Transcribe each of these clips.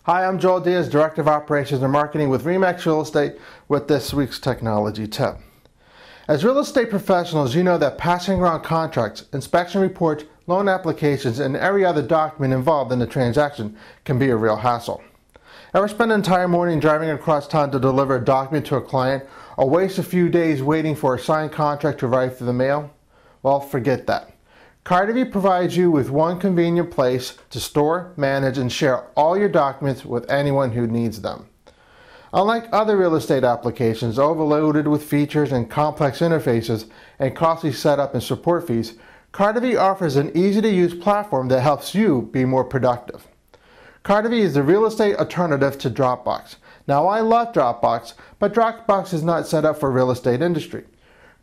Hi, I'm Joel Diaz, Director of Operations and Marketing with RE/MAX Real Estate with this week's technology tip. As real estate professionals, you know that passing around contracts, inspection reports, loan applications, and every other document involved in the transaction can be a real hassle. Ever spend an entire morning driving across town to deliver a document to a client or waste a few days waiting for a signed contract to arrive through the mail? Well, forget that. Cartavi provides you with one convenient place to store, manage, and share all your documents with anyone who needs them. Unlike other real estate applications overloaded with features and complex interfaces and costly setup and support fees, Cartavi offers an easy-to-use platform that helps you be more productive. Cartavi is the real estate alternative to Dropbox. Now, I love Dropbox, but Dropbox is not set up for real estate industry.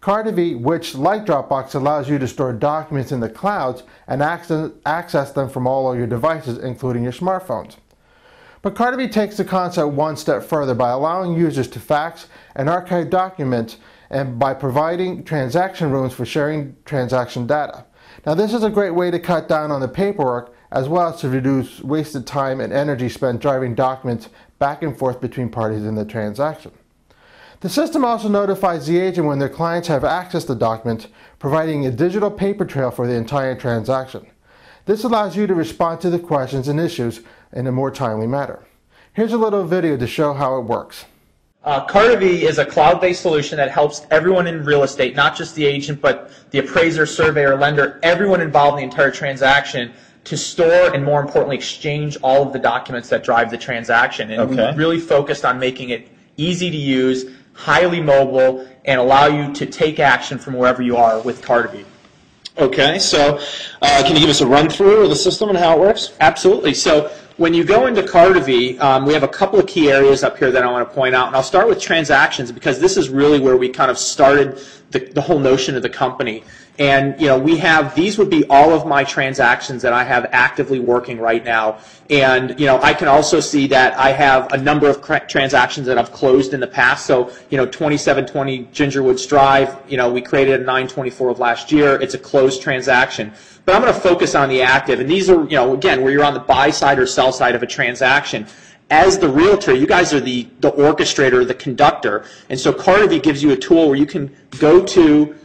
Cartavi, which like Dropbox allows you to store documents in the clouds and access them from all of your devices, including your smartphones. But Cartavi takes the concept one step further by allowing users to fax and archive documents and by providing transaction rooms for sharing transaction data. Now, this is a great way to cut down on the paperwork as well as to reduce wasted time and energy spent driving documents back and forth between parties in the transaction. The system also notifies the agent when their clients have access to documents, providing a digital paper trail for the entire transaction. This allows you to respond to the questions and issues in a more timely manner. Here's a little video to show how it works. Cartavi is a cloud-based solution that helps everyone in real estate, not just the agent, but the appraiser, surveyor, lender, everyone involved in the entire transaction, to store and, more importantly, exchange all of the documents that drive the transaction. And we really focused on making it easy to use, highly mobile, and allow you to take action from wherever you are with Cartavi. Okay, so can you give us a run-through of the system and how it works? Absolutely. So when you go into Cartavi, we have a couple of key areas up here that I want to point out, and I'll start with transactions because this is really where we kind of started the whole notion of the company. And we have, these would be all of my transactions that I have actively working right now. And I can also see that I have a number of transactions that I've closed in the past. So 2720 Gingerwoods Drive, we created a 9/24 of last year. It's a closed transaction. But I'm going to focus on the active. And these are, again, where you're on the buy side or sell side of a transaction. As the realtor, you guys are the orchestrator, the conductor. And so Cartavi gives you a tool where you can go to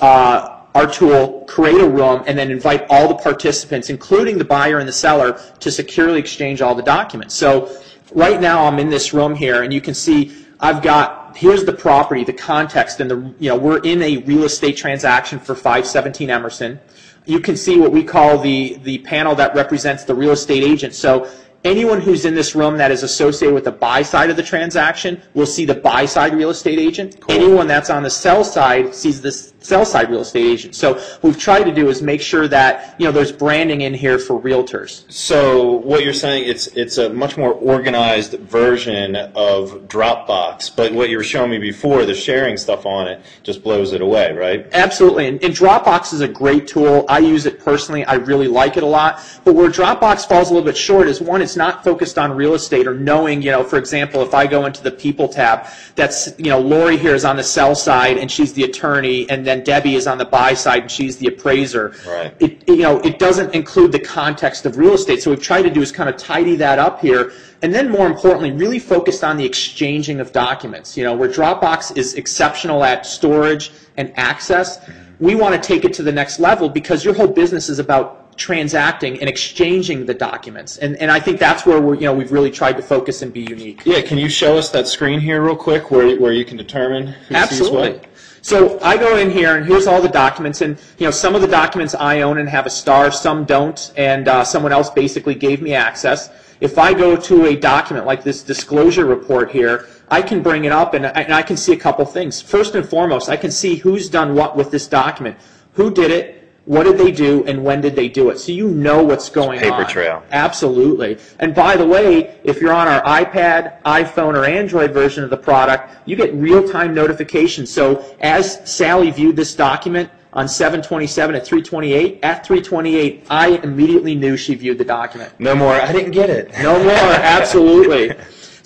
our tool, create a room, and then invite all the participants, including the buyer and the seller, to securely exchange all the documents. So right now I'm in this room here, and you can see I've got, here's the property, the context, and we're in a real estate transaction for 517 Emerson. You can see what we call the panel that represents the real estate agent. So anyone who's in this room that is associated with the buy side of the transaction will see the buy side real estate agent. Cool. Anyone that's on the sell side sees this sell side real estate agent. So what we've tried to do is make sure that there's branding in here for realtors. So what you're saying, it's a much more organized version of Dropbox, but what you were showing me before, the sharing stuff on it just blows it away, right? Absolutely, and Dropbox is a great tool. I use it personally. I really like it a lot. But where Dropbox falls a little bit short is, one, it's not focused on real estate or knowing, for example, if I go into the people tab, that's, Lori here is on the sell side and she's the attorney, and then Debbie is on the buy side and she's the appraiser. Right. It doesn't include the context of real estate. So what we've tried to do is kind of tidy that up here. And then more importantly, really focused on the exchanging of documents. Where Dropbox is exceptional at storage and access, we want to take it to the next level because your whole business is about transacting and exchanging the documents. And I think that's where we've really tried to focus and be unique. Yeah, can you show us that screen here real quick where you can determine who sees what? So I go in here, and here's all the documents, and some of the documents I own and have a star, some don't, and someone else basically gave me access. If I go to a document like this disclosure report here, I can bring it up, and I can see a couple things. First and foremost, I can see who's done what with this document, who did it, what did they do, and when did they do it? So you know what's going on. Paper trail. Absolutely. And by the way, if you're on our iPad, iPhone, or Android version of the product, you get real-time notifications. So as Sally viewed this document on 7/27 at 3:28, at 3:28, I immediately knew she viewed the document. No more, I didn't get it. No more, absolutely.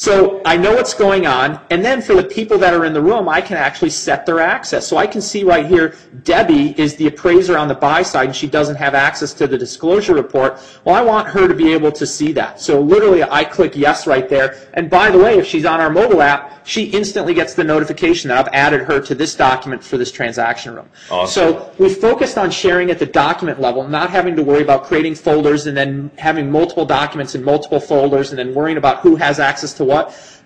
So I know what's going on, and then for the people that are in the room, I can actually set their access. So I can see right here, Debbie is the appraiser on the buy side, and she doesn't have access to the disclosure report. Well, I want her to be able to see that. So literally, I click yes right there. And by the way, if she's on our mobile app, she instantly gets the notification that I've added her to this document for this transaction room. Awesome. So we focused on sharing at the document level, not having to worry about creating folders and then having multiple documents in multiple folders and then worrying about who has access to what.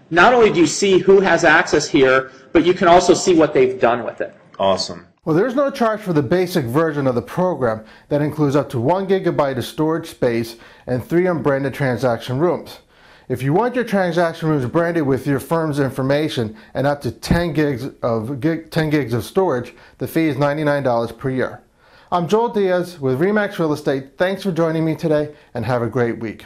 Not only do you see who has access here, but you can also see what they've done with it. Awesome. Well, there's no charge for the basic version of the program that includes up to 1 gigabyte of storage space and 3 unbranded transaction rooms. If you want your transaction rooms branded with your firm's information and up to 10 gigs of storage, the fee is $99 per year. I'm Joel Diaz with RE/MAX Real Estate. Thanks for joining me today and have a great week.